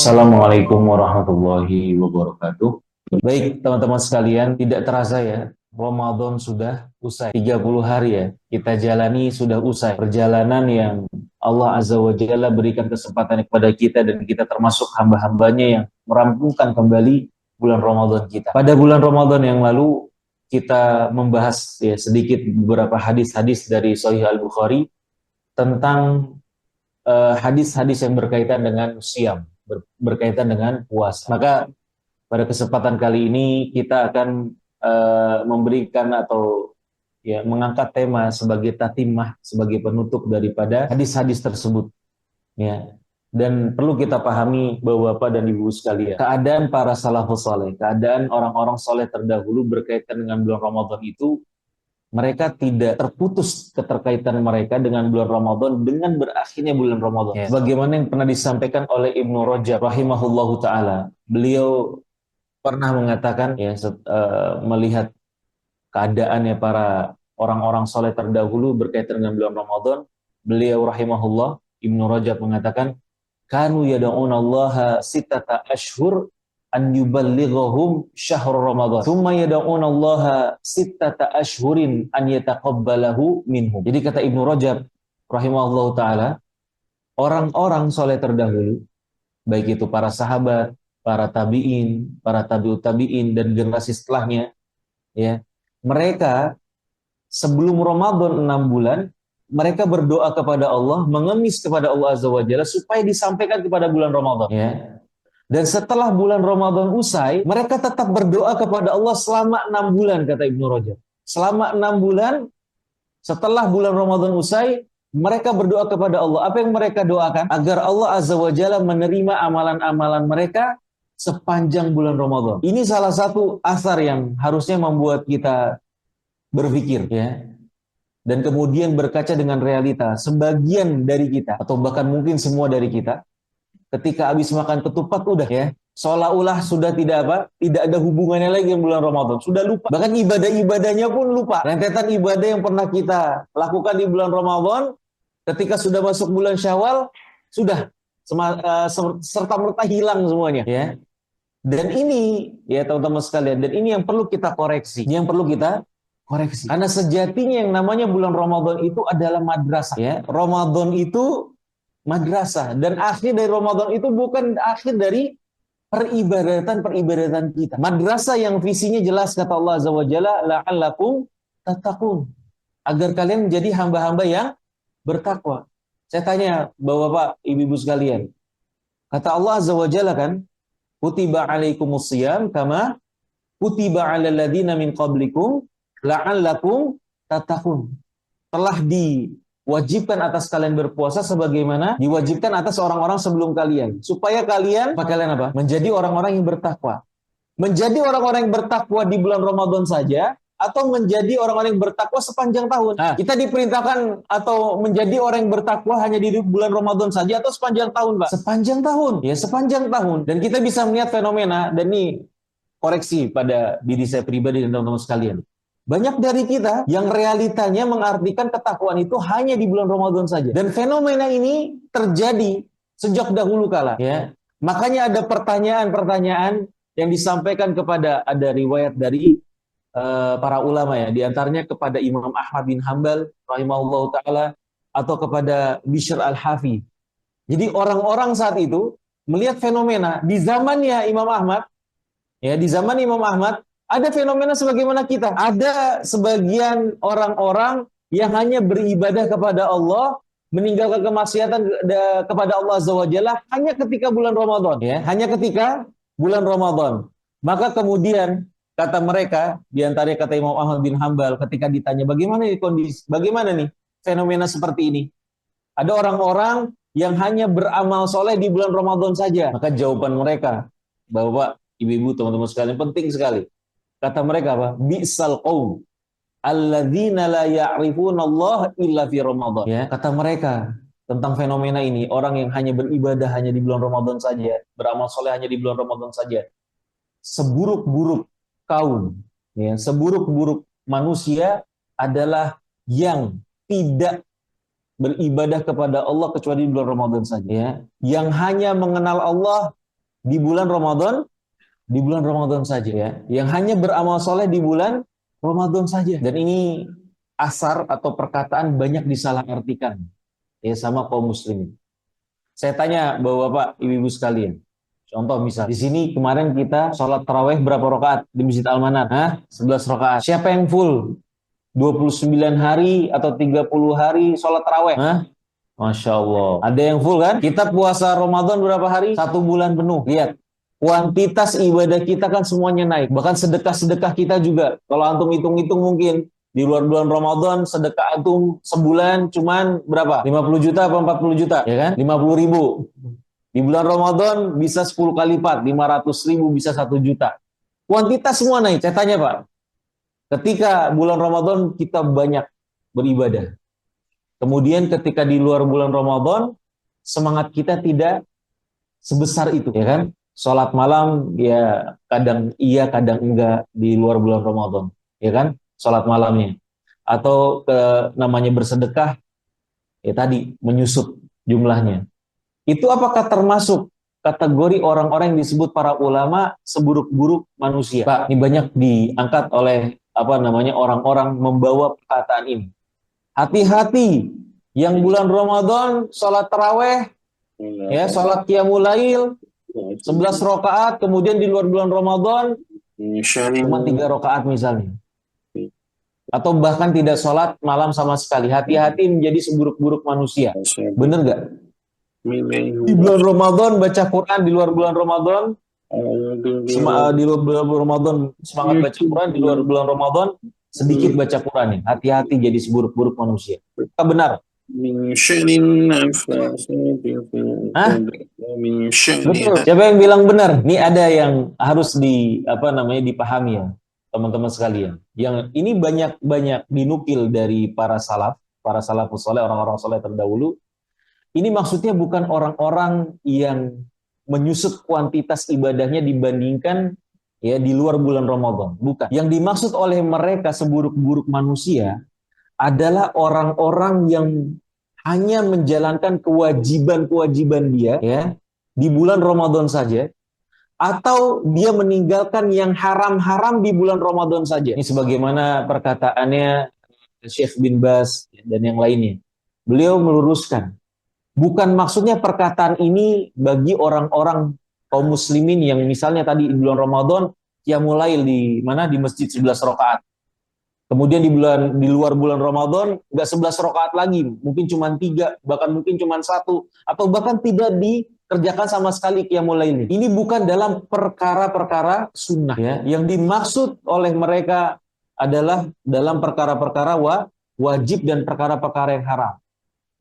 Assalamualaikum warahmatullahi wabarakatuh. Baik, teman-teman sekalian, tidak terasa ya, Ramadan sudah usai. 30 hari ya, kita jalani sudah usai. Perjalanan yang Allah Azza wa Jalla berikan kesempatan kepada kita dan kita termasuk hamba-hambanya yang merampungkan kembali bulan Ramadan kita. Pada bulan Ramadan yang lalu, kita membahas ya sedikit beberapa hadis-hadis dari Sahih Al-Bukhari tentang hadis-hadis yang berkaitan dengan siam, berkaitan dengan puasa. Maka pada kesempatan kali ini kita akan memberikan atau ya mengangkat tema sebagai tatimah, sebagai penutup daripada hadis-hadis tersebut. Ya. Dan perlu kita pahami bahwa Bapak dan Ibu sekalian, keadaan para salafus saleh, keadaan orang-orang saleh terdahulu berkaitan dengan bulan Ramadan itu mereka tidak terputus keterkaitan mereka dengan bulan Ramadan dengan berakhirnya bulan Ramadan. Yeah. Sebagaimana yang pernah disampaikan oleh Ibnu Rajab rahimahullahu taala. Beliau pernah mengatakan ya melihat keadaannya para orang-orang soleh terdahulu berkaitan dengan bulan Ramadan, beliau rahimahullah Ibnu Rajab mengatakan kanu yad'unallaha sittata ashhur an yuballighahum syahr Ramadan. Tsumma yad'una Allah sittata ashhurin an yataqabbalahu minhum. Jadi kata Ibnu Rajab rahimahullahu taala, orang-orang soleh terdahulu, baik itu para sahabat, para tabi'in, para tabi'ut tabi'in dan generasi setelahnya, ya. Mereka sebelum Ramadan 6 bulan mereka berdoa kepada Allah, mengemis kepada Allah Azza wa Jalla supaya disampaikan kepada bulan Ramadan, ya. Dan setelah bulan Ramadan usai, mereka tetap berdoa kepada Allah selama 6 bulan, kata Ibnu Rajab. Selama 6 bulan, setelah bulan Ramadan usai, mereka berdoa kepada Allah. Apa yang mereka doakan? Agar Allah Azza wa Jalla menerima amalan-amalan mereka sepanjang bulan Ramadan. Ini salah satu asar yang harusnya membuat kita berpikir, ya. Dan kemudian berkaca dengan realita. Sebagian dari kita, atau bahkan mungkin semua dari kita, ketika habis makan ketupat udah ya, seolah-olah sudah tidak ada hubungannya lagi dengan bulan Ramadan, sudah lupa. Bahkan ibadah-ibadahnya pun lupa. Rentetan ibadah yang pernah kita lakukan di bulan Ramadan, ketika sudah masuk bulan Syawal, sudah serta-merta hilang semuanya ya. Dan ini ya teman-teman sekalian, dan ini yang perlu kita koreksi. Karena sejatinya yang namanya bulan Ramadan itu adalah madrasah ya. Ramadan itu madrasah, dan akhir dari Ramadan itu bukan akhir dari peribadatan kita. Madrasah yang visinya jelas, kata Allah Azza wa Jalla, la'allakum tattaqun, agar kalian menjadi hamba-hamba yang bertakwa. Saya tanya Bapak, Ibu-ibu sekalian, kata Allah Azza wa Jalla kan, kutiba alaikumus shiyam kama kutiba alal ladzina min qablikum la'allakum tattaqun. Telah diwajibkan atas kalian berpuasa sebagaimana diwajibkan atas orang-orang sebelum kalian, supaya kalian menjadi orang-orang yang bertakwa. Menjadi orang-orang yang bertakwa di bulan Ramadan saja, atau menjadi orang-orang yang bertakwa sepanjang tahun. Kita diperintahkan atau menjadi orang yang bertakwa hanya di bulan Ramadan saja atau sepanjang tahun, Pak? Sepanjang tahun. Ya, sepanjang tahun. Dan kita bisa melihat fenomena, dan ini koreksi pada diri saya pribadi dan teman-teman sekalian. Banyak dari kita yang realitanya mengartikan ketakwaan itu hanya di bulan Ramadan saja. Dan fenomena ini terjadi sejak dahulu kala. Ya. Makanya ada pertanyaan-pertanyaan yang disampaikan ada riwayat dari para ulama ya. Di antaranya kepada Imam Ahmad bin Hanbal rahimahullahu ta'ala, atau kepada Bishr al-Hafi. Jadi orang-orang saat itu melihat fenomena di zamannya Imam Ahmad. Ya, di zaman Imam Ahmad ada fenomena sebagaimana kita. Ada sebagian orang-orang yang hanya beribadah kepada Allah, meninggalkan kemaksiatan kepada Allah Azza wa Jalla hanya ketika bulan Ramadan. Ya, hanya ketika bulan Ramadan. Maka kemudian kata mereka, di antaranya kata Imam Ahmad bin Hanbal, ketika ditanya bagaimana nih fenomena seperti ini. Ada orang-orang yang hanya beramal soleh di bulan Ramadan saja. Maka jawaban mereka, Bapak, Ibu-ibu, teman-teman sekalian, penting sekali. Kata mereka apa? Bi'sal qaum alladzina la ya'rifunallaha illa fi Ramadan. Ya, kata mereka tentang fenomena ini, orang yang hanya beribadah hanya di bulan Ramadan saja, beramal soleh hanya di bulan Ramadan saja. Seburuk-buruk kaum, ya, seburuk-buruk manusia adalah yang tidak beribadah kepada Allah kecuali di bulan Ramadan saja, ya. Yang hanya mengenal Allah di bulan Ramadan, di bulan Ramadan saja ya. Yang hanya beramal soleh di bulan Ramadan saja. Dan ini asar atau perkataan banyak disalahartikan ya sama kaum muslimin. Saya tanya bapak-bapak, ibu-ibu sekalian. Contoh misal, di sini kemarin kita sholat taraweh berapa rakaat di Masjid Al-Manar? 11 rakaat. Siapa yang full? 29 hari atau 30 hari sholat taraweh? Masya Allah. Ada yang full kan? Kita puasa Ramadan berapa hari? 1 bulan penuh. Lihat, kuantitas ibadah kita kan semuanya naik. Bahkan sedekah-sedekah kita juga. Kalau antum hitung-hitung mungkin di luar bulan Ramadan sedekah antum sebulan cuman berapa? 50 juta atau 40 juta? Ya kan? 50 ribu. Di bulan Ramadan bisa 10 kali lipat. 500 ribu bisa 1 juta. Kuantitas semua naik. Saya tanya Pak, ketika bulan Ramadan kita banyak beribadah. Kemudian ketika di luar bulan Ramadan, semangat kita tidak sebesar itu, ya kan? Sholat malam, ya kadang iya, kadang enggak di luar bulan Ramadan, ya kan? Sholat malamnya. Atau namanya bersedekah, ya tadi, menyusut jumlahnya. Itu apakah termasuk kategori orang-orang yang disebut para ulama seburuk-buruk manusia? Pak, ini banyak diangkat oleh orang-orang membawa perkataan ini. Hati-hati, yang bulan Ramadan sholat taraweh, ya sholat qiyamul lail 11 rakaat, kemudian di luar bulan Ramadan cuma 3 rakaat misalnya, atau bahkan tidak sholat malam sama sekali. Hati-hati menjadi seburuk-buruk manusia. Bener nggak? Di bulan Ramadan baca Quran, di luar bulan Ramadan di luar bulan Ramadan semangat baca Quran, di luar bulan Ramadan sedikit baca Quran. Hati-hati jadi seburuk-buruk manusia. Apa benar? Betul. Siapa yang bilang benar? Ini ada yang harus dipahami ya, teman-teman sekalian. Yang ini banyak dinukil dari para salafus saleh, orang-orang saleh terdahulu. Ini maksudnya bukan orang-orang yang menyusut kuantitas ibadahnya dibandingkan ya di luar bulan Ramadan. Bukan. Yang dimaksud oleh mereka seburuk-buruk manusia adalah orang-orang yang hanya menjalankan kewajiban-kewajiban dia ya di bulan Ramadan saja, atau dia meninggalkan yang haram-haram di bulan Ramadan saja. Ini sebagaimana perkataannya Syekh bin Baz dan yang lainnya. Beliau meluruskan, bukan maksudnya perkataan ini bagi orang-orang kaum muslimin yang misalnya tadi di bulan Ramadan qiyamul lail di masjid 11 rakaat. Kemudian di luar bulan Ramadan nggak 11 rakaat lagi, mungkin cuma 3, bahkan mungkin cuma 1, atau bahkan tidak dikerjakan sama sekali qiyamul lail. Ini bukan dalam perkara-perkara sunnah ya. Yang dimaksud oleh mereka adalah dalam perkara-perkara wajib dan perkara-perkara yang haram.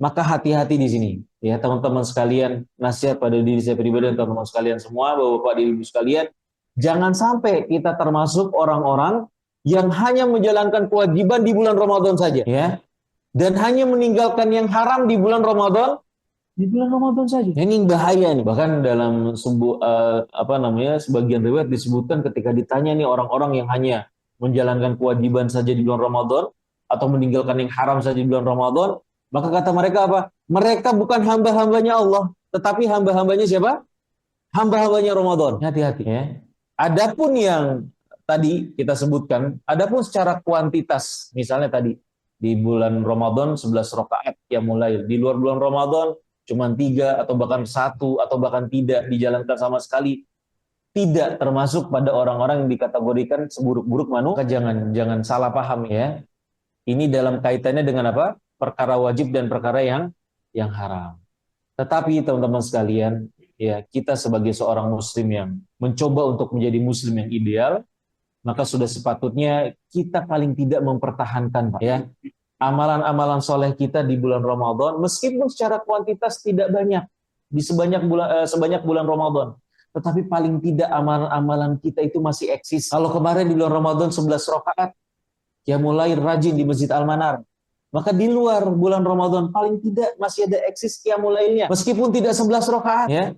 Maka hati-hati di sini ya teman-teman sekalian, nasihat pada diri saya pribadi dan teman-teman sekalian semua, bapak-bapak dan ibu sekalian, jangan sampai kita termasuk orang-orang yang hanya menjalankan kewajiban di bulan Ramadan saja, ya, dan hanya meninggalkan yang haram di bulan Ramadan saja. Ini bahaya nih. Bahkan dalam sebagian riwayat disebutkan ketika ditanya nih orang-orang yang hanya menjalankan kewajiban saja di bulan Ramadan atau meninggalkan yang haram saja di bulan Ramadan, maka kata mereka apa? Mereka bukan hamba-hambanya Allah, tetapi hamba-hambanya siapa? Hamba-hambanya Ramadan. Hati-hati ya. Adapun yang tadi kita sebutkan, adapun secara kuantitas, misalnya tadi di bulan Ramadan 11 rakaat qiyamul lail, di luar bulan Ramadan cuma 3 atau bahkan 1 atau bahkan tidak dijalankan sama sekali, tidak termasuk pada orang-orang yang dikategorikan seburuk-buruk manusia. Jangan salah paham ya. Ini dalam kaitannya dengan apa? Perkara wajib dan perkara yang haram. Tetapi teman-teman sekalian, ya kita sebagai seorang muslim yang mencoba untuk menjadi muslim yang ideal, maka sudah sepatutnya kita paling tidak mempertahankan Pak ya amalan-amalan soleh kita di bulan Ramadan, meskipun secara kuantitas tidak banyak di sebanyak bulan Ramadan, tetapi paling tidak amalan-amalan kita itu masih eksis. Kalau kemarin di bulan Ramadan 11 rakaat, ya mulai rajin di Masjid Al-Manar, maka di luar bulan Ramadan paling tidak masih ada eksis qiyamul lailnya, meskipun tidak 11 rakaat ya,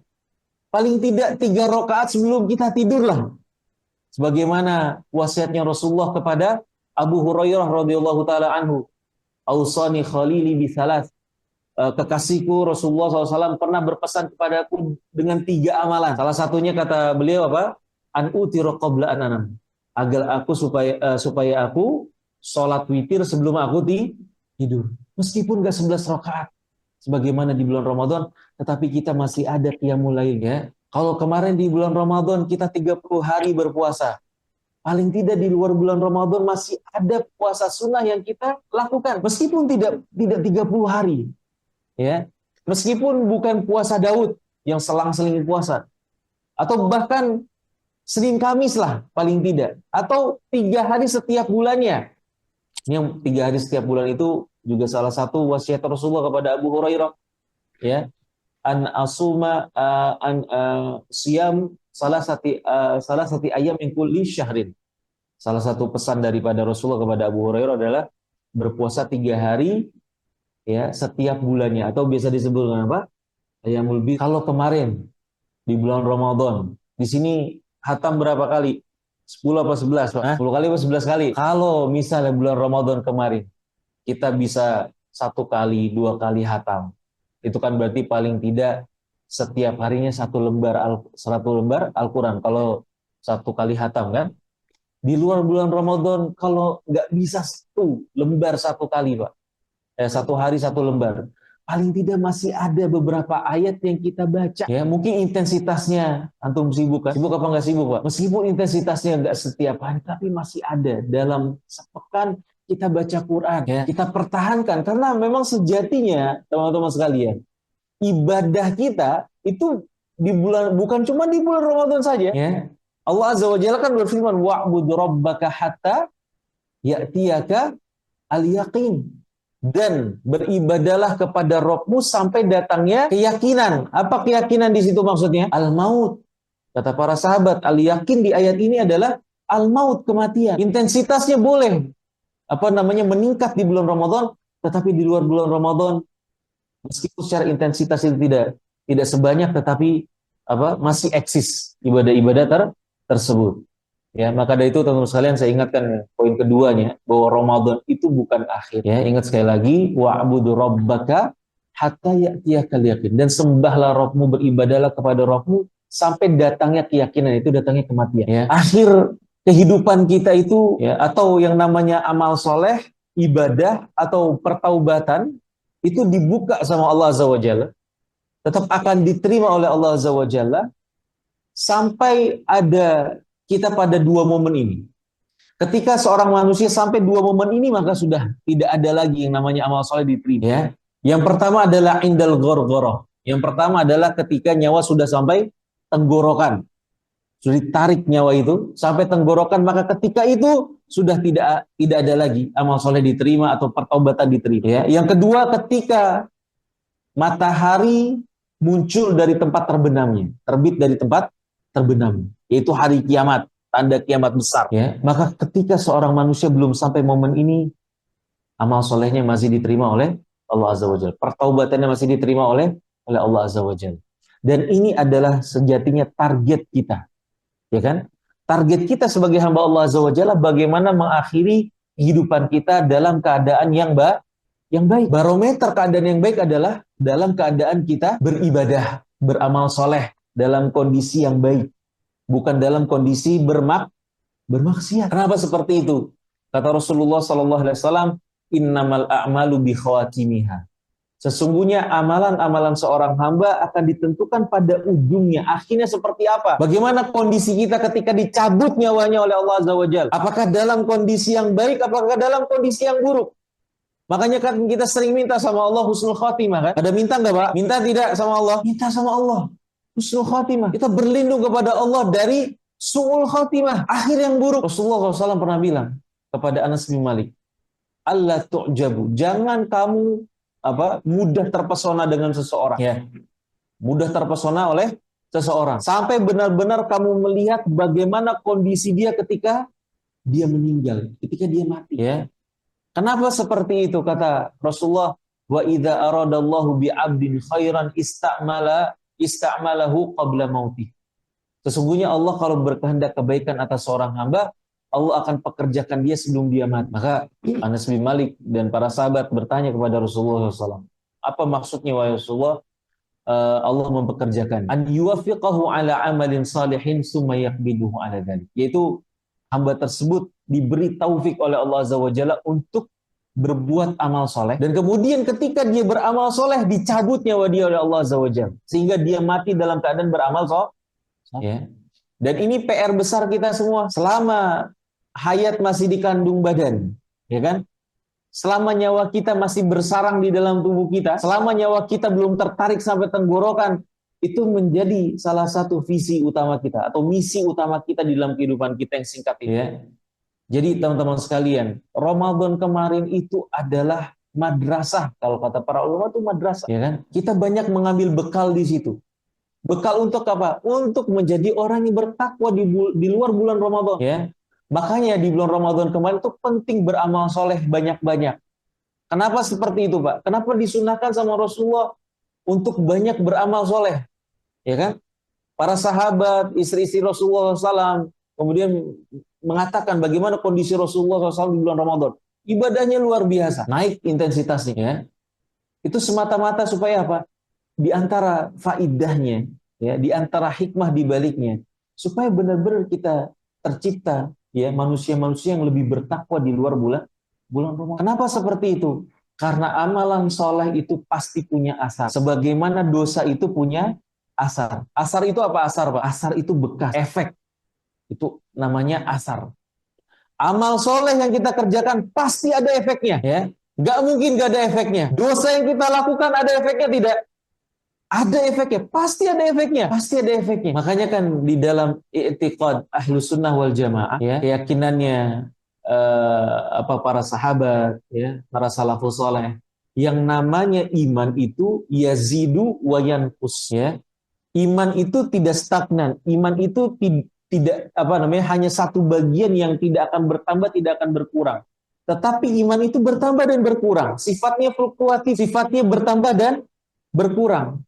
paling tidak 3 rakaat sebelum kita tidur lah. Sebagaimana wasiatnya Rasulullah kepada Abu Hurairah radhiyallahu taala anhu, "Ausani khalili bi thalath, kekasihku Rasulullah SAW pernah berpesan kepadaku dengan 3 amalan. Salah satunya kata beliau apa? An utira qabla an anam. Agar aku supaya aku sholat witir sebelum aku tidur. Meskipun gak 11 rakaat sebagaimana di bulan Ramadan, tetapi kita masih ada qiyamul lail ya. Kalau kemarin di bulan Ramadan kita 30 hari berpuasa, paling tidak di luar bulan Ramadan masih ada puasa sunnah yang kita lakukan. Meskipun tidak 30 hari. Ya. Meskipun bukan puasa Daud yang selang-seling puasa. Atau bahkan Senin Kamis lah paling tidak. Atau 3 hari setiap bulannya. Yang 3 hari setiap bulan itu juga salah satu wasiat Rasulullah kepada Abu Hurairah. Ya. An asuma siyam salah satu ayam min kulli syahrin. Salah satu pesan daripada Rasulullah kepada Abu Hurairah adalah berpuasa 3 hari ya setiap bulannya, atau biasa disebut dengan apa? Ayamul bid. Kalau kemarin di bulan Ramadan, di sini hatam berapa kali? 10 apa 11, Pak? 10 kali apa 11 kali? Kalau misalnya bulan Ramadan kemarin kita bisa 1 kali, 2 kali hatam. Itu kan berarti paling tidak setiap harinya 1 lembar Al-Quran. Kalau 1 kali hatam kan? Di luar bulan Ramadan kalau nggak bisa 1 lembar 1 kali, Pak. 1 hari 1 lembar. Paling tidak masih ada beberapa ayat yang kita baca. Ya, mungkin intensitasnya antum sibuk kan? Sibuk apa nggak sibuk, Pak? Meskipun intensitasnya nggak setiap hari, tapi masih ada dalam sepekan kita baca Quran. Ya, kita pertahankan karena memang sejatinya teman-teman sekalian, ibadah kita itu bukan cuma di bulan Ramadan saja. Ya. Allah Azza wa Jalla kan berfirman, wa'bud rabbaka hatta ya'tiyaka al-yaqin. Dan beribadalah kepada Rabbmu sampai datangnya keyakinan. Apa keyakinan di situ maksudnya? Al-maut. Kata para sahabat, al-yakin di ayat ini adalah al-maut, kematian. Intensitasnya boleh meningkat di bulan Ramadan, tetapi di luar bulan Ramadan meskipun secara intensitas itu tidak sebanyak, tetapi masih eksis ibadah-ibadah tersebut. Ya, maka dari itu teman-teman sekalian saya ingatkan ya, poin keduanya bahwa Ramadan itu bukan akhir. Ya, ingat sekali lagi, wa'budu rabbaka hatta ya'tiyakal yaqin, dan sembahlah Rabbmu, beribadalah kepada Rabbmu sampai datangnya keyakinan, itu datangnya kematian. Ya, akhir kehidupan kita itu ya, atau yang namanya amal soleh, ibadah atau pertaubatan itu dibuka sama Allah Azza wa Jalla, tetap akan diterima oleh Allah Azza wa Jalla sampai ada kita pada 2 momen ini. Ketika seorang manusia sampai 2 momen ini, maka sudah tidak ada lagi yang namanya amal soleh diterima. Ya. Yang pertama adalah indal ghorghoroh. Yang pertama adalah ketika nyawa sudah sampai tenggorokan. Sudah ditarik nyawa itu sampai tenggorokan, maka ketika itu sudah tidak ada lagi amal soleh diterima atau pertaubatan diterima. Ya. Yang kedua, ketika matahari muncul dari tempat terbenamnya, terbit dari tempat terbenam, yaitu hari kiamat, tanda kiamat besar. Ya, maka ketika seorang manusia belum sampai momen ini, amal solehnya masih diterima oleh Allah Azza wa Jalla, pertaubatannya masih diterima oleh Allah Azza wa Jalla. Dan ini adalah sejatinya target kita, ya kan? Target kita sebagai hamba Allah Azza wa Jalla bagaimana mengakhiri kehidupan kita dalam keadaan yang baik. Barometer keadaan yang baik adalah dalam keadaan kita beribadah, beramal soleh, dalam kondisi yang baik, bukan dalam kondisi bermaksiat. Kenapa seperti itu? Kata Rasulullah SAW, innamal a'malu bi khawatimiha. Sesungguhnya amalan-amalan seorang hamba akan ditentukan pada ujungnya. Akhirnya seperti apa? Bagaimana kondisi kita ketika dicabut nyawanya oleh Allah Azza wa Jalla? Apakah dalam kondisi yang baik? Apakah dalam kondisi yang buruk? Makanya kan kita sering minta sama Allah husnul khatimah kan? Ada minta nggak, Pak? Minta tidak sama Allah? Minta sama Allah husnul khatimah. Kita berlindung kepada Allah dari su'ul khatimah, akhir yang buruk. Rasulullah SAW pernah bilang kepada Anas bin Malik, Allah tu'jabu, jangan kamu mudah terpesona dengan seseorang. Ya. Mudah terpesona oleh seseorang sampai benar-benar kamu melihat bagaimana kondisi dia ketika dia meninggal, ketika dia mati. Ya. Kenapa seperti itu? Kata Rasulullah, wa idza aradallahu bi 'abdin khairan ista'malahu qabla mautih. Sesungguhnya Allah kalau berkehendak kebaikan atas seorang hamba, Allah akan pekerjakan dia sebelum dia mati. Maka Anas bin Malik dan para sahabat bertanya kepada Rasulullah SAW, Apa maksudnya wahai Rasulullah? Allah mempekerjakan an yuwaffiqahu ala amalin salihin summa yaqbiduhu ala dzalik, yaitu hamba tersebut diberi taufik oleh Allah Azza wa Jalla untuk berbuat amal soleh, dan kemudian ketika dia beramal soleh dicabut nyawa dia oleh Allah Azza wa Jalla sehingga dia mati dalam keadaan beramal soleh, ya. Dan ini PR besar kita semua selama hayat masih dikandung badan, ya kan? Selama nyawa kita masih bersarang di dalam tubuh kita, selama nyawa kita belum tertarik sampai tenggorokan, itu menjadi salah satu visi utama kita atau misi utama kita di dalam kehidupan kita yang singkat ini. Ya. Jadi teman-teman sekalian, Ramadan kemarin itu adalah madrasah, kalau kata para ulama itu madrasah, ya kan? Kita banyak mengambil bekal di situ. Bekal untuk apa? Untuk menjadi orang yang bertakwa di luar bulan Ramadan, ya. Makanya di bulan Ramadan kemarin itu penting beramal soleh banyak-banyak. Kenapa seperti itu, Pak? Kenapa disunahkan sama Rasulullah untuk banyak beramal soleh? Ya kan? Para sahabat, istri-istri Rasulullah SAW, kemudian mengatakan bagaimana kondisi Rasulullah SAW di bulan Ramadan. Ibadahnya luar biasa, naik intensitasnya. Ya. Itu semata-mata supaya apa? Di antara faidahnya, ya, di antara hikmah di baliknya, supaya benar-benar kita tercipta, ya, manusia-manusia yang lebih bertakwa di luar bulan Ramadan. Kenapa seperti itu? Karena amalan soleh itu pasti punya asar. Sebagaimana dosa itu punya asar. Asar itu apa asar, Pak? Asar itu bekas, efek. Itu namanya asar. Amal soleh yang kita kerjakan pasti ada efeknya, ya. Nggak mungkin nggak ada efeknya. Dosa yang kita lakukan ada efeknya tidak? Ada efeknya, pasti ada efeknya, pasti ada efeknya. Makanya kan di dalam i'tiqad Ahlus Sunnah wal Jamaah, ya, keyakinannya para sahabat, ya, para salafus saleh, yang namanya iman itu yazidu wa yanqus, ya. Iman itu tidak stagnan, iman itu tidak hanya satu bagian yang tidak akan bertambah, tidak akan berkurang. Tetapi iman itu bertambah dan berkurang, sifatnya fluktuatif, sifatnya bertambah dan berkurang.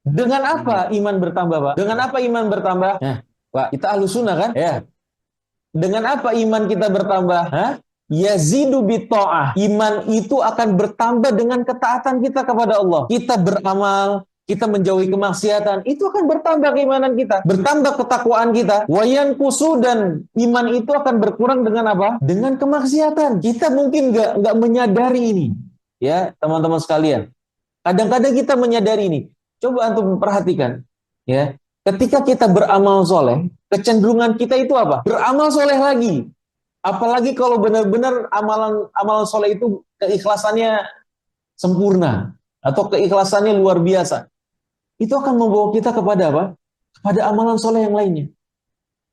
Dengan apa iman bertambah, Pak? Dengan apa iman bertambah? Nah, Pak, kita Ahlus Sunnah kan? Ya. Dengan apa iman kita bertambah? Yazidu bitta'ah. Iman itu akan bertambah dengan ketaatan kita kepada Allah. Kita beramal, kita menjauhi kemaksiatan, itu akan bertambah keimanan kita, bertambah ketakwaan kita. Wayan kusu, dan iman itu akan berkurang dengan apa? Dengan kemaksiatan. Kita mungkin nggak menyadari ini, ya teman-teman sekalian. Kadang-kadang kita menyadari ini. Coba antum perhatikan, ya. Ketika kita beramal soleh, kecenderungan kita itu apa? Beramal soleh lagi. Apalagi kalau benar-benar amalan soleh itu keikhlasannya sempurna atau keikhlasannya luar biasa. Itu akan membawa kita kepada apa? Kepada amalan soleh yang lainnya.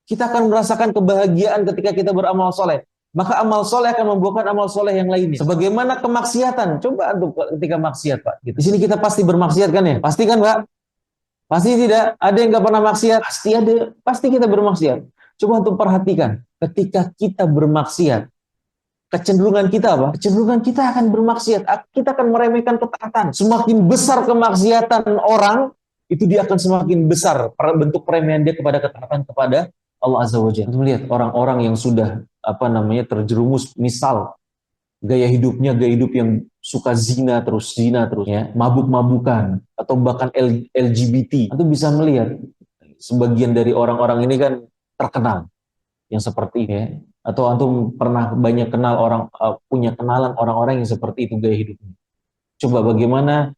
Kita akan merasakan kebahagiaan ketika kita beramal soleh. Maka amal soleh akan membuahkan amal soleh yang lainnya. Sebagaimana kemaksiatan. Coba untuk ketika maksiat, Pak. Di sini kita pasti bermaksiat kan ya? Pasti kan, Pak? Pasti tidak? Ada yang nggak pernah maksiat? Pasti ada. Pasti kita bermaksiat. Coba untuk perhatikan. Ketika kita bermaksiat, kecenderungan kita apa? Kecenderungan kita akan bermaksiat. Kita akan meremehkan ketaatan. Semakin besar kemaksiatan orang, itu dia akan semakin besar bentuk peremehan dia kepada ketaatan kepada Allah Azza wa Jalla. Melihat orang-orang yang sudah terjerumus, misal gaya hidup yang suka zina terus ya, mabuk-mabukan atau bahkan LGBT. Itu bisa melihat sebagian dari orang-orang ini kan terkenal yang seperti ini, ya. Atau antum pernah banyak kenal punya kenalan orang-orang yang seperti itu gaya hidupnya. Coba bagaimana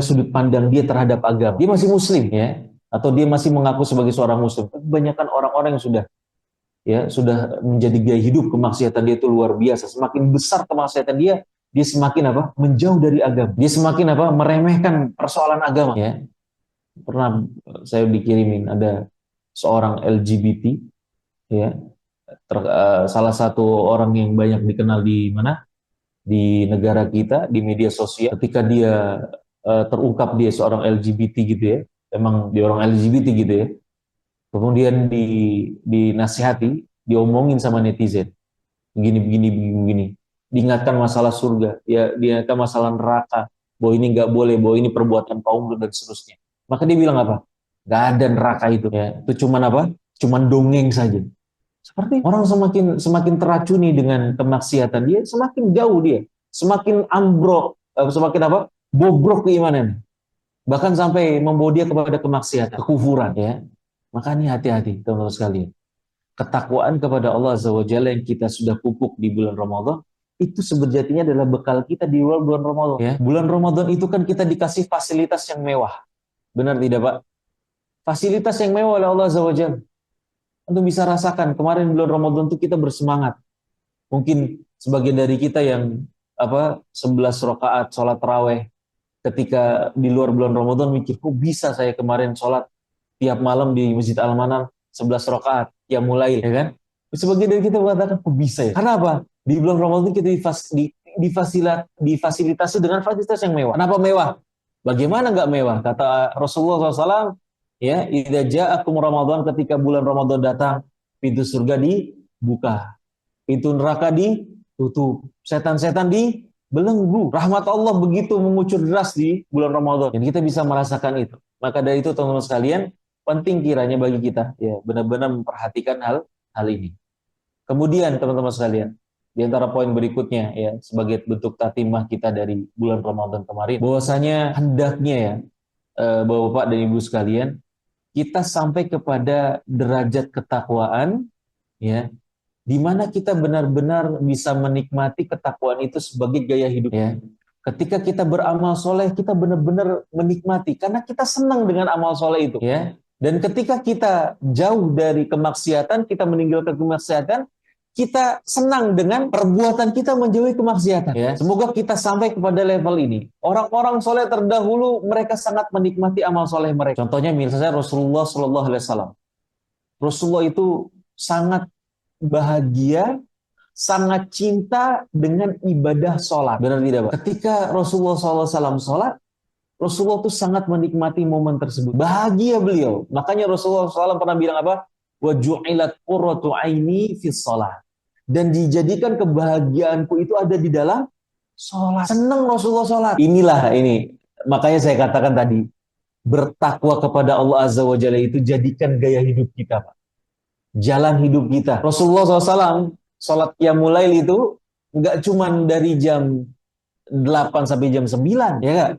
sudut pandang dia terhadap agama. Dia masih muslim, ya, atau dia masih mengaku sebagai seorang muslim. Kebanyakan orang-orang yang sudah menjadi gaya hidup kemaksiatan dia itu luar biasa. Semakin besar kemaksiatan dia semakin menjauh dari agama. Dia semakin meremehkan persoalan agama, ya. Pernah saya dikirimin ada seorang LGBT, ya. Salah satu orang yang banyak dikenal di negara kita, di media sosial. Ketika dia terungkap dia seorang LGBT gitu, ya. Emang dia orang LGBT gitu, ya. Kemudian dinasihati, diomongin sama netizen, begini, diingatkan masalah surga, ya, diingatkan masalah neraka, bahwa ini nggak boleh, bahwa ini perbuatan kaum dan seterusnya. Maka dia bilang apa? Nggak ada neraka itu, ya. Itu cuman dongeng saja. Seperti orang semakin teracuni dengan kemaksiatan dia, semakin jauh dia, semakin ambruk, semakin bobrok keimanan, bahkan sampai membawa dia kepada kemaksiatan, kekufuran, ya. Makanya hati-hati teman-teman sekalian. Ketakwaan kepada Allah Azza wa Jalla yang kita sudah pupuk di bulan Ramadan, itu sejatinya adalah bekal kita di luar bulan Ramadan, ya. Bulan Ramadan itu kan kita dikasih fasilitas yang mewah. Benar tidak, Pak? Fasilitas yang mewah oleh Allah Azza wa Jalla. Untuk bisa rasakan kemarin bulan Ramadan itu kita bersemangat. Mungkin sebagian dari kita yang 11 rakaat sholat taraweh ketika di luar bulan Ramadan mikir, kok bisa saya kemarin sholat tiap malam di Masjid Al-Manar 11 rakaat ya mulai, ya kan? Sebagian dari kita mengatakan, kok bisa ya? Karena apa? Di bulan Ramadan kita difasilitasi dengan fasilitas yang mewah. Kenapa mewah? Bagaimana nggak mewah? Kata Rasulullah SAW, ya, idza ja'akum Ramadan, ketika bulan Ramadan datang, pintu surga dibuka, pintu neraka ditutup, setan-setan dibelenggu. Rahmat Allah begitu mengucur deras di bulan Ramadan. Dan kita bisa merasakan itu. Maka dari itu teman-teman sekalian, penting kiranya bagi kita ya benar-benar memperhatikan hal ini. Kemudian teman-teman sekalian, di antara poin berikutnya ya sebagai bentuk tatimah kita dari bulan Ramadan kemarin, bahwasanya hendaknya ya Bapak dan Ibu sekalian, kita sampai kepada derajat ketakwaan ya, di mana kita benar-benar bisa menikmati ketakwaan itu sebagai gaya hidup ya. Ketika kita beramal soleh, kita benar-benar menikmati karena kita senang dengan amal soleh itu ya. Dan ketika kita jauh dari kemaksiatan, kita meninggalkan kemaksiatan, kita senang dengan perbuatan kita menjauhi kemaksiatan ya. Semoga kita sampai kepada level ini. Orang-orang soleh terdahulu mereka sangat menikmati amal soleh mereka. Contohnya misalnya Rasulullah Shallallahu Alaihi Wasallam. Rasulullah itu sangat bahagia, sangat cinta dengan ibadah sholat. Benar tidak, Pak? Ketika Rasulullah SAW sholat, Rasulullah itu sangat menikmati momen tersebut. Bahagia beliau. Makanya Rasulullah SAW pernah bilang apa? Wa ju'ilat qurratu aini fis sholat. Dan dijadikan kebahagiaanku itu ada di dalam sholat. Senang Rasulullah sholat. Inilah ini. Makanya saya katakan tadi, bertakwa kepada Allah Azza wa Jalla itu jadikan gaya hidup kita, Pak. Jalan hidup kita. Rasulullah SAW sholat qiyamul lail itu nggak cuma dari jam 8 sampai jam 9, ya nggak?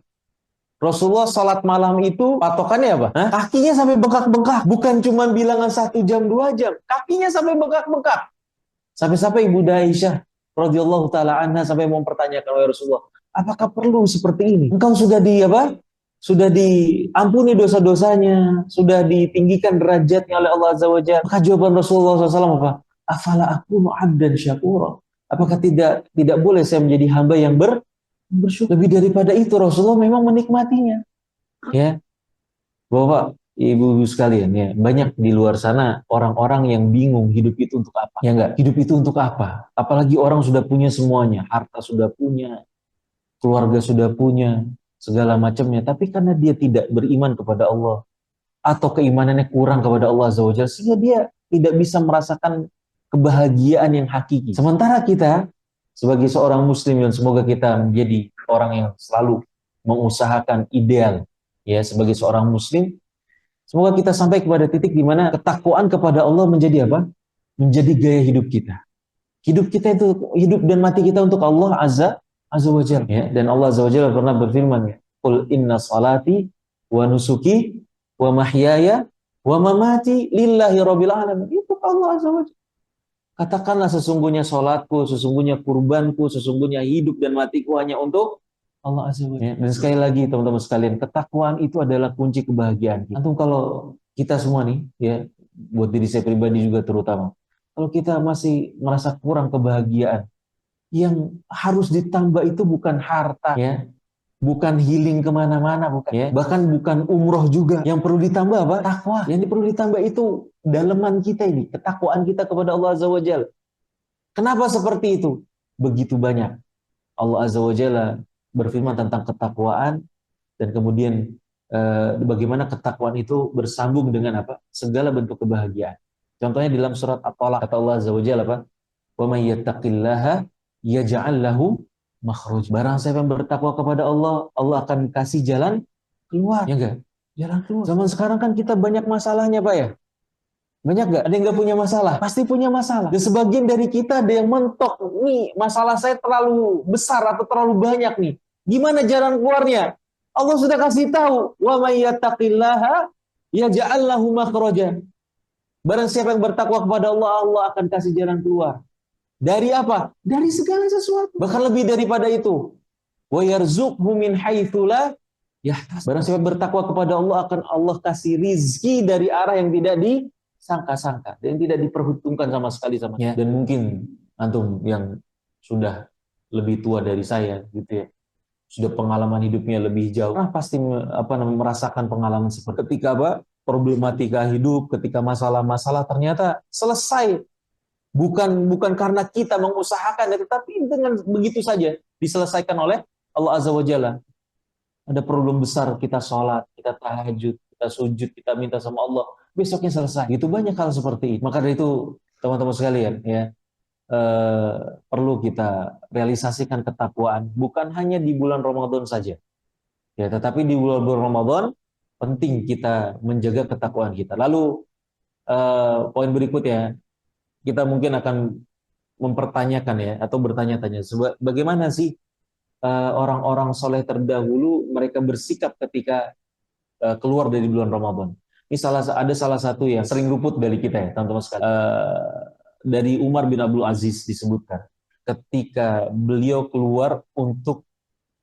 Rasulullah sholat malam itu patokannya apa? Hah? Kakinya sampai bengkak-bengkak. Bukan cuma bilangan 1 jam, 2 jam. Kakinya sampai bengkak-bengkak. Sampai-sampai Ibu Aisyah radhiyallahu taala anha sampai mempertanyakan, wahai Rasulullah, apakah perlu seperti ini? Engkau sudah sudah diampuni dosa-dosanya, sudah ditinggikan derajatnya oleh Allah Azza wa Jalla. Maka jawaban Rasulullah SAW apa? Afala akunu abdan syakura. Apakah tidak boleh saya menjadi hamba yang bersyukur? Lebih daripada itu Rasulullah memang menikmatinya. Ya, Bapak, Ibu-ibu sekalian ya, banyak di luar sana orang-orang yang bingung hidup itu untuk apa. Ya enggak? Hidup itu untuk apa? Apalagi orang sudah punya semuanya, harta sudah punya, keluarga sudah punya, segala macamnya, tapi karena dia tidak beriman kepada Allah atau keimanannya kurang kepada Allah Azza wa Jalla, sehingga dia tidak bisa merasakan kebahagiaan yang hakiki. Sementara kita sebagai seorang muslim, dan semoga kita menjadi orang yang selalu mengusahakan ideal ya sebagai seorang muslim, semoga kita sampai kepada titik di mana ketakwaan kepada Allah menjadi apa? Menjadi gaya hidup kita. Hidup kita itu, hidup dan mati kita untuk Allah Azza wa Jalla ya. Dan Allah Azza wa Jalla pernah berfirman ya, qul inna salati wa nusuki wa mahyaya wa mamati lillahi rabbil alamin. Itu Allah Azza wa Jalla. Katakanlah sesungguhnya salatku, sesungguhnya kurbanku, sesungguhnya hidup dan matiku hanya untuk Allah Azza wa Jalla. Dan sekali lagi teman-teman sekalian, ketakwaan itu adalah kunci kebahagiaan kita. Antum kalau kita semua nih ya, buat diri saya pribadi juga terutama, kalau kita masih merasa kurang kebahagiaan, yang harus ditambah itu bukan harta ya, bukan healing kemana-mana, bukan ya, bahkan bukan umroh juga. Yang perlu ditambah apa? Takwa. Yang perlu ditambah itu daleman kita ini, ketakwaan kita kepada Allah Azza wa Jalla. Kenapa seperti itu? Begitu banyak Allah Azza wa Jalla berfirman tentang ketakwaan, dan kemudian bagaimana ketakwaan itu bersambung dengan apa? Segala bentuk kebahagiaan. Contohnya di dalam surat At-Talaq, kata Allah Azza wa Jalla apa? Wa may yattaqillaha yaj'al lahu makhraj. Barang siapa yang bertakwa kepada Allah, Allah akan kasih jalan keluar. Ya enggak? Jalan keluar. Zaman sekarang kan kita banyak masalahnya, Pak ya. Banyak nggak? Ada yang nggak punya masalah? Pasti punya masalah. Dan sebagian dari kita ada yang mentok, nih masalah saya terlalu besar atau terlalu banyak nih. Gimana jalan keluarnya? Allah sudah kasih tahu, wa may yattaqillaha yaj'al lahu makhraja. Barang siapa yang bertakwa kepada Allah, Allah akan kasih jalan keluar. Dari apa? Dari segala sesuatu. Bahkan lebih daripada itu. Wa yarzuqhu min haitsu la yahtasib. Barang siapa bertakwa kepada Allah, akan Allah kasih rizki dari arah yang tidak disangka-sangka dan tidak diperhitungkan sama sekali sama. Ya. Dan mungkin antum yang sudah lebih tua dari saya gitu ya, sudah pengalaman hidupnya lebih jauh, pasti merasakan pengalaman seperti ketika problematika hidup, ketika masalah-masalah ternyata selesai, bukan karena kita mengusahakan, tetapi dengan begitu saja diselesaikan oleh Allah Azza wa Jalla. Ada problem besar, kita sholat, kita tahajud, kita sujud, kita minta sama Allah, besoknya selesai. Itu banyak hal seperti itu. Maka dari itu teman-teman sekalian ya, perlu kita realisasikan ketakwaan bukan hanya di bulan Ramadan saja ya, tetapi di bulan Ramadan penting kita menjaga ketakwaan kita. Lalu poin berikutnya, kita mungkin akan mempertanyakan ya, atau bertanya-tanya, bagaimana sih orang-orang soleh terdahulu mereka bersikap ketika keluar dari bulan Ramadan. Ini ada salah satu yang sering luput dari kita ya teman-teman sekalian. Dari Umar bin Abdul Aziz disebutkan, ketika beliau keluar untuk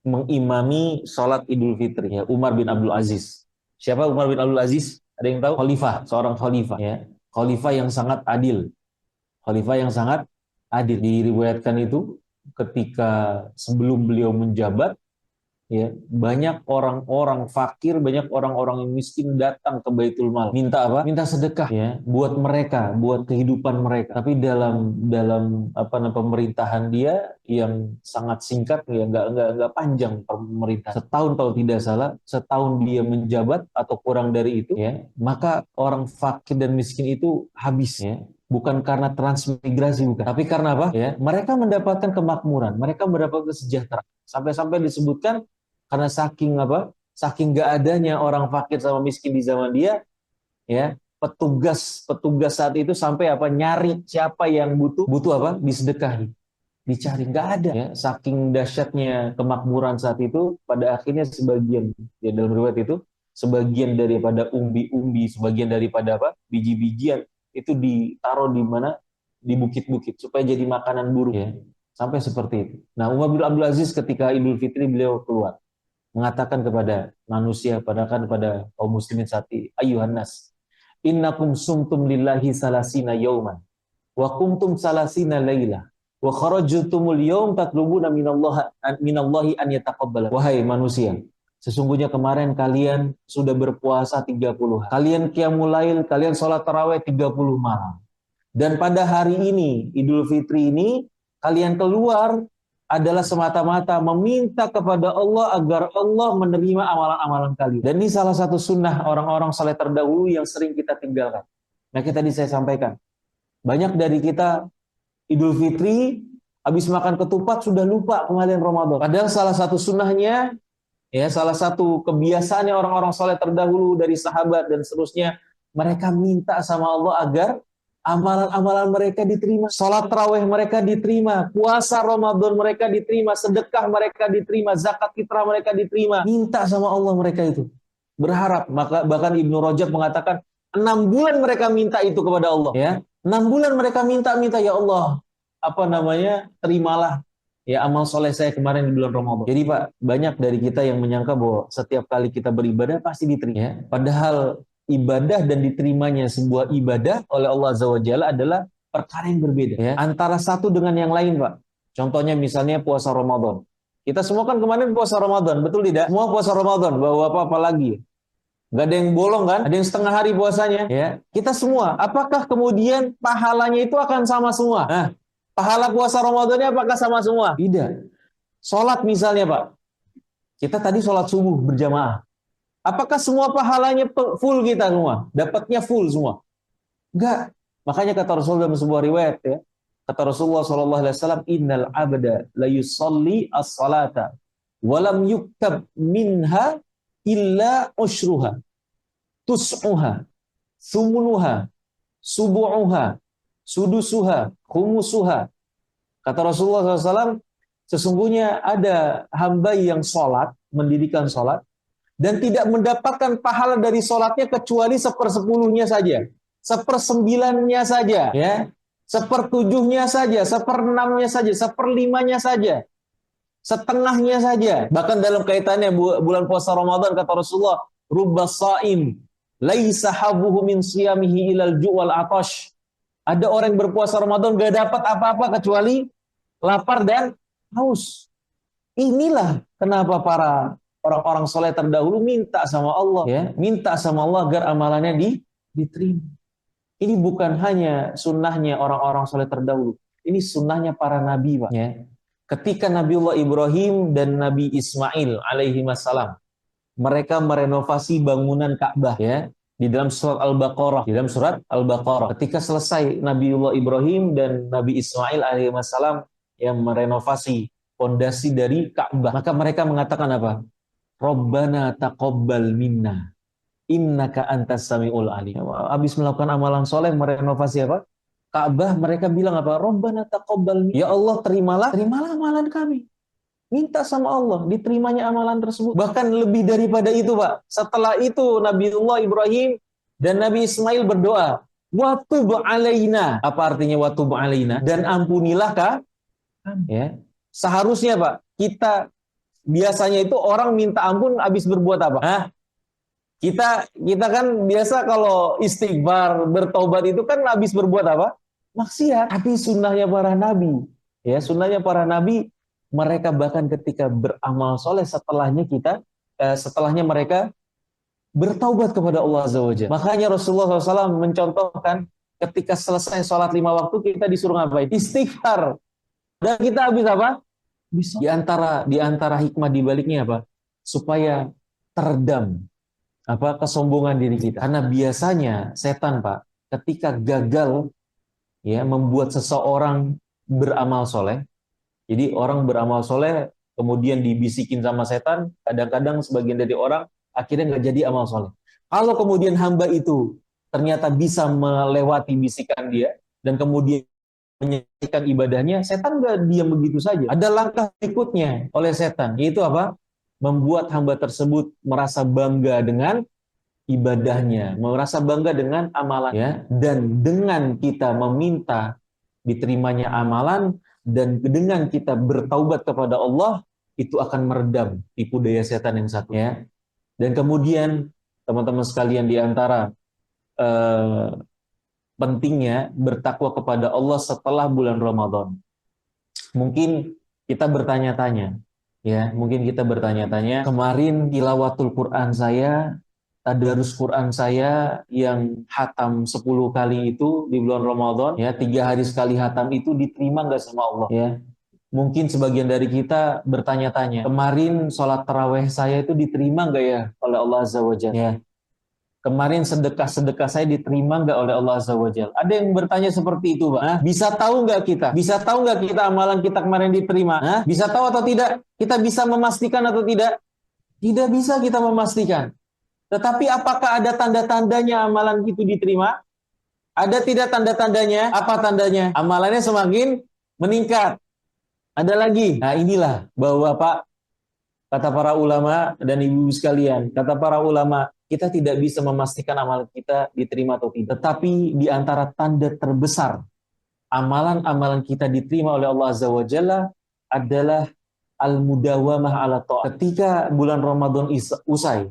mengimami sholat Idul Fitri, ya, Umar bin Abdul Aziz. Siapa Umar bin Abdul Aziz? Ada yang tahu? Khalifah, seorang khalifah, ya, khalifah yang sangat adil, khalifah yang sangat adil. Diriwayatkan itu ketika sebelum beliau menjabat, ya, banyak orang-orang fakir, banyak orang-orang yang miskin datang ke Baitul Mal, minta apa? Minta sedekah ya, buat mereka, buat kehidupan mereka. Tapi dalam pemerintahan dia yang sangat singkat, ya, nggak panjang pemerintah. Setahun kalau tidak salah, setahun dia menjabat atau kurang dari itu, ya, maka orang fakir dan miskin itu habis ya. Bukan karena transmigrasi, bukan. Tapi karena apa? Ya, mereka mendapatkan kemakmuran, mereka mendapatkan kesejahteraan. Sampai-sampai disebutkan karena saking gak adanya orang fakir sama miskin di zaman dia, ya, petugas saat itu sampai nyari siapa yang butuh apa disedekahi, dicari, nggak ada ya, saking dahsyatnya kemakmuran saat itu. Pada akhirnya sebagian, ya, dalam riwayat itu sebagian daripada umbi-umbi, sebagian daripada biji-bijian itu ditaruh di mana, di bukit-bukit supaya jadi makanan burung ya, sampai seperti itu. Nah, Umar bin Abdul Aziz ketika Idul Fitri beliau keluar mengatakan kepada manusia, kepada kaum muslimin saat ini, ayuhan nas, innakum sumtum lillahi salasina yauman wa kumtum salasina laila wa kharajtumul yaum tatlubuna minallahi an yataqabbala. Wahai manusia, sesungguhnya kemarin kalian sudah berpuasa 30 hari. Kalian qiyamul lail, kalian sholat tarawih 30 malam. Dan pada hari ini, Idul Fitri ini, kalian keluar adalah semata-mata meminta kepada Allah agar Allah menerima amalan-amalan kalian. Dan ini salah satu sunnah orang-orang saleh terdahulu yang sering kita tinggalkan. Nah, tadi saya sampaikan, banyak dari kita Idul Fitri habis makan ketupat sudah lupa kemarin Ramadan. Padahal salah satu sunnahnya, ya, salah satu kebiasaannya orang-orang saleh terdahulu dari sahabat dan seterusnya, mereka minta sama Allah agar amalan-amalan mereka diterima, sholat tarawih mereka diterima, puasa Ramadan mereka diterima, sedekah mereka diterima, zakat fitrah mereka diterima. Minta sama Allah mereka itu, berharap. Maka bahkan Ibnu Rajab mengatakan 6 bulan mereka minta itu kepada Allah. Ya, 6 bulan mereka minta, ya Allah, terimalah ya amal soleh saya kemarin di bulan Ramadan. Jadi Pak, banyak dari kita yang menyangka bahwa setiap kali kita beribadah pasti diterima. Ya. Padahal ibadah dan diterimanya sebuah ibadah oleh Allah Azza wa Jalla adalah perkara yang berbeda ya, antara satu dengan yang lain, Pak. Contohnya misalnya puasa Ramadan. Kita semua kan kemarin puasa Ramadan, betul tidak? Semua puasa Ramadan, bawa apa lagi? Gak ada yang bolong kan? Ada yang setengah hari puasanya ya. Kita semua, apakah kemudian pahalanya itu akan sama semua? Nah, pahala puasa Ramadannya apakah sama semua? Tidak. Sholat misalnya, Pak. Kita tadi sholat subuh berjamaah. Apakah semua pahalanya full kita semua? Dapatnya full semua? Enggak. Makanya kata Rasul dalam sebuah riwayat ya, kata Rasulullah SAW, innal abda la yusalli as-salata walam yuktab minha illa ushruha tus'uha sumunuha subu'uha sudusuha khumusuha. Kata Rasulullah SAW, Sesungguhnya ada hamba yang sholat, mendirikan sholat, dan tidak mendapatkan pahala dari sholatnya kecuali sepersepuluhnya saja, sepersembilannya saja, ya, sepertujuhnya saja, seperenamnya saja, seperlimanya saja, setengahnya saja. Bahkan dalam kaitannya bulan puasa Ramadan kata Rasulullah, rubba shaim laisa habuhu min siyamihi ilal ju'wal atash. Ada orang yang berpuasa Ramadan gak dapat apa-apa kecuali lapar dan haus. Inilah kenapa para orang-orang soleh terdahulu minta sama Allah, ya, minta sama Allah agar amalannya diterima. Ini bukan hanya sunnahnya orang-orang soleh terdahulu, ini sunnahnya para nabi, Pak. Ya. Ketika Nabiullah Ibrahim dan Nabi Ismail alaihi wassalam, mereka merenovasi bangunan Ka'bah, ya, di dalam surat Al-Baqarah, di dalam surat Al-Baqarah. Ketika selesai Nabiullah Ibrahim dan Nabi Ismail alaihi wassalam yang merenovasi fondasi dari Ka'bah, maka mereka mengatakan apa? Rabbana taqabbal minna innaka antas samiul alim. Habis melakukan amalan soleh, merenovasi apa? Ka'bah, mereka bilang apa? Rabbana taqabbal minna. Ya Allah, terimalah amalan kami. Minta sama Allah, diterimanya amalan tersebut. Bahkan lebih daripada itu, Pak. Setelah itu Nabiullah Ibrahim dan Nabi Ismail berdoa, wa tub alaina. Apa artinya wa tub alaina? Dan ampunilah kami. Ya. Seharusnya, Pak, kita biasanya itu orang minta ampun habis berbuat apa? Hah? Kita kan biasa kalau istighfar, bertobat itu kan habis berbuat apa? Maksiat. Tapi sunnahnya para nabi, ya, sunnahnya para nabi, mereka bahkan ketika beramal soleh setelahnya mereka bertaubat kepada Allah Azza wa Jalla. Makanya Rasulullah SAW mencontohkan ketika selesai sholat 5 waktu kita disuruh ngapain? Istighfar. Dan kita habis apa? Bisa. Di antara hikmah di baliknya apa? Supaya teredam apa kesombongan diri kita. Karena biasanya setan, Pak, ketika gagal ya membuat seseorang beramal soleh, jadi orang beramal soleh kemudian dibisikin sama setan, kadang-kadang sebagian dari orang akhirnya nggak jadi amal soleh. Kalau kemudian hamba itu ternyata bisa melewati bisikan dia dan kemudian menyelesaikan ibadahnya, setan nggak diam begitu saja. Ada langkah berikutnya oleh setan, yaitu apa? Membuat hamba tersebut merasa bangga dengan ibadahnya, merasa bangga dengan amalannya, dan dengan kita meminta diterimanya amalan dan dengan kita bertaubat kepada Allah, itu akan meredam tipu daya setan yang satunya. Dan kemudian teman-teman sekalian, di antara pentingnya bertakwa kepada Allah setelah bulan Ramadan. Mungkin kita bertanya-tanya, ya, kemarin tilawatul Quran saya, tadarus Quran saya yang hatam 10 kali itu di bulan Ramadan, ya, 3 hari sekali hatam itu diterima nggak sama Allah, ya. Mungkin sebagian dari kita bertanya-tanya, kemarin sholat taraweh saya itu diterima nggak ya oleh Allah Azza wa Jalla, ya. Kemarin sedekah-sedekah saya diterima nggak oleh Allah Azza wa Jalla? Ada yang bertanya seperti itu, Pak. Hah? Bisa tahu nggak kita? Bisa tahu nggak kita amalan kita kemarin diterima? Hah? Bisa tahu atau tidak? Kita bisa memastikan atau tidak? Tidak bisa kita memastikan. Tetapi apakah ada tanda-tandanya amalan itu diterima? Ada tidak tanda-tandanya? Apa tandanya? Amalannya semakin meningkat. Ada lagi. Nah, inilah bahwa, Pak, kata para ulama dan ibu-ibu sekalian, kata para ulama, kita tidak bisa memastikan amalan kita diterima atau tidak. Tetapi di antara tanda terbesar amalan-amalan kita diterima oleh Allah Azza wa Jalla adalah al-mudawamah ala ta'at. Ketika bulan Ramadan usai,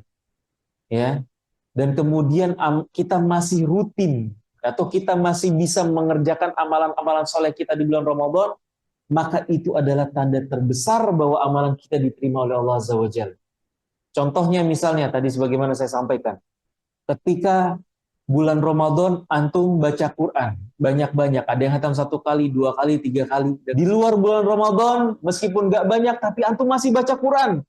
ya, dan kemudian kita masih rutin atau kita masih bisa mengerjakan amalan-amalan soleh kita di bulan Ramadan, maka itu adalah tanda terbesar bahwa amalan kita diterima oleh Allah Azza wa Jalla. Contohnya misalnya tadi sebagaimana saya sampaikan, ketika bulan Ramadan antum baca Quran banyak-banyak, ada yang hatam 1 kali, 2 kali, 3 kali. Di luar bulan Ramadan meskipun nggak banyak tapi antum masih baca Quran,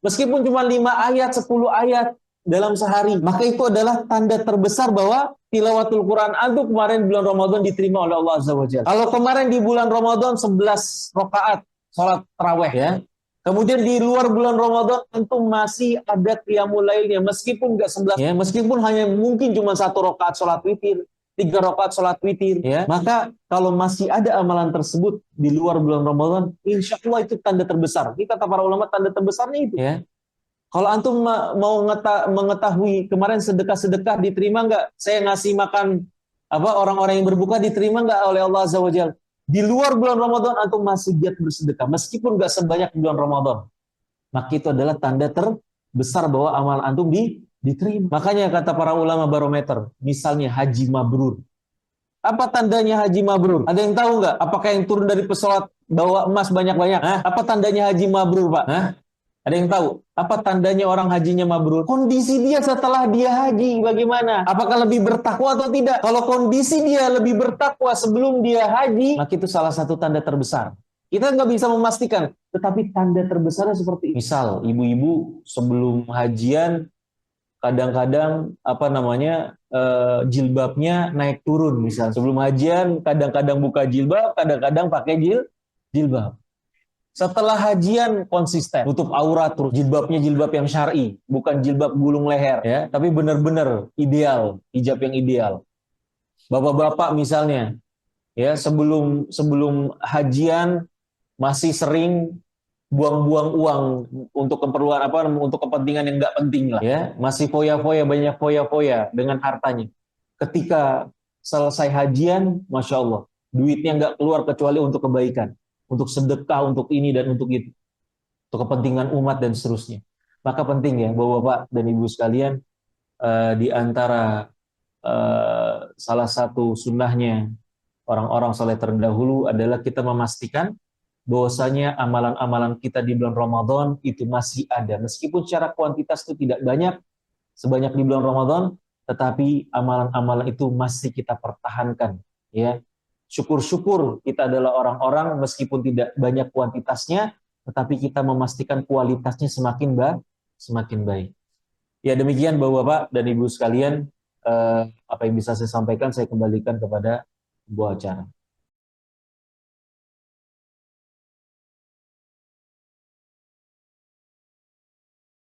meskipun cuma 5 ayat, 10 ayat dalam sehari, maka itu adalah tanda terbesar bahwa tilawatul Quran antum kemarin bulan Ramadan diterima oleh Allah Azza wa Jalla. Kalau kemarin di bulan Ramadan 11 rakaat sholat taraweh, ya, kemudian di luar bulan Ramadan antum masih ada qiyamul lailnya, meskipun nggak 11, ya, meskipun hanya mungkin cuma 1 rakaat sholat witir, 3 rakaat sholat witir, ya. Maka kalau masih ada amalan tersebut di luar bulan Ramadan, insya Allah itu tanda terbesar. Ini kata para ulama, tanda terbesarnya itu, ya. Kalau antum mau mengetahui kemarin sedekah-sedekah diterima nggak? Saya ngasih makan orang-orang yang berbuka diterima nggak oleh Allah Azza wa Jalla? Di luar bulan Ramadan antum masih giat bersedekah, meskipun nggak sebanyak bulan Ramadan. Maka itu adalah tanda terbesar bahwa amal antum diterima. Makanya kata para ulama barometer, misalnya haji mabrur. Apa tandanya haji mabrur? Ada yang tahu nggak? Apakah yang turun dari pesawat bawa emas banyak-banyak? Apa tandanya haji mabrur, Pak? Ada yang tahu? Apa tandanya orang hajinya mabrur? Kondisi dia setelah dia haji bagaimana? Apakah lebih bertakwa atau tidak? Kalau kondisi dia lebih bertakwa sebelum dia haji, maka itu salah satu tanda terbesar. Kita nggak bisa memastikan, tetapi tanda terbesarnya seperti itu. Misal, ibu-ibu sebelum hajian kadang-kadang jilbabnya naik turun, misal sebelum hajian kadang-kadang buka jilbab, kadang-kadang pakai jilbab. Setelah hajian konsisten, tutup aurat terus, jilbabnya jilbab yang syar'i, bukan jilbab gulung leher, ya, tapi benar-benar ideal, hijab yang ideal. Bapak-bapak misalnya, ya, sebelum hajian masih sering buang-buang uang untuk keperluan untuk kepentingan yang nggak penting lah, ya, masih foya-foya, banyak foya-foya dengan hartanya. Ketika selesai hajian, masya Allah, duitnya nggak keluar kecuali untuk kebaikan, untuk sedekah, untuk ini dan untuk itu, untuk kepentingan umat dan seterusnya. Maka penting ya, Bapak-bapak dan Ibu sekalian, di antara salah satu sunnahnya orang-orang saleh terdahulu adalah kita memastikan bahwasanya amalan-amalan kita di bulan Ramadan itu masih ada. Meskipun secara kuantitas itu tidak banyak sebanyak di bulan Ramadan, tetapi amalan-amalan itu masih kita pertahankan, ya. Syukur-syukur kita adalah orang-orang meskipun tidak banyak kuantitasnya, tetapi kita memastikan kualitasnya semakin baik. Ya, demikian Bapak-bapak dan Ibu sekalian, apa yang bisa saya sampaikan saya kembalikan kepada sebuah acara.